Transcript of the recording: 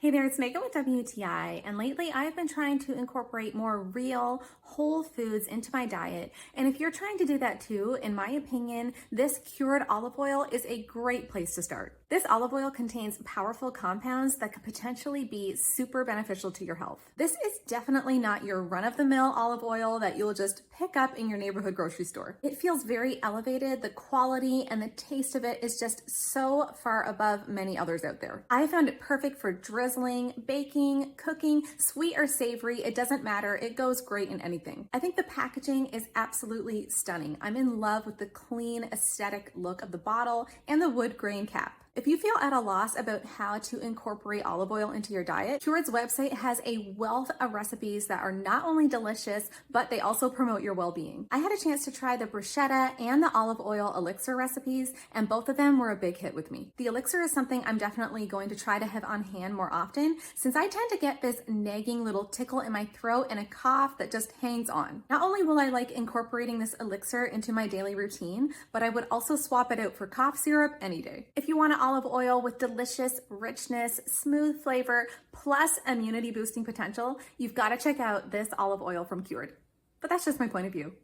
Hey there, it's Megan with WTI, and lately I've been trying to incorporate more real, whole foods into my diet. And if you're trying to do that too, in my opinion, this cured olive oil is a great place to start. This olive oil contains powerful compounds that could potentially be super beneficial to your health. This is definitely not your run-of-the-mill olive oil that you'll just pick up in your neighborhood grocery store. It feels very elevated. The quality and the taste of it is just so far above many others out there. I found it perfect for drizzling, baking, cooking, sweet or savory, it doesn't matter. It goes great in anything. I think the packaging is absolutely stunning. I'm in love with the clean aesthetic look of the bottle and the wood grain cap. If you feel at a loss about how to incorporate olive oil into your diet, Kyoord's website has a wealth of recipes that are not only delicious, but they also promote your well-being. I had a chance to try the bruschetta and the olive oil elixir recipes, and both of them were a big hit with me. The elixir is something I'm definitely going to try to have on hand more often, since I tend to get this nagging little tickle in my throat and a cough that just hangs on. Not only will I like incorporating this elixir into my daily routine, but I would also swap it out for cough syrup any day. If you want to olive oil with delicious richness, smooth flavor, plus immunity boosting potential, you've got to check out this olive oil from Kyoord. But that's just my point of view.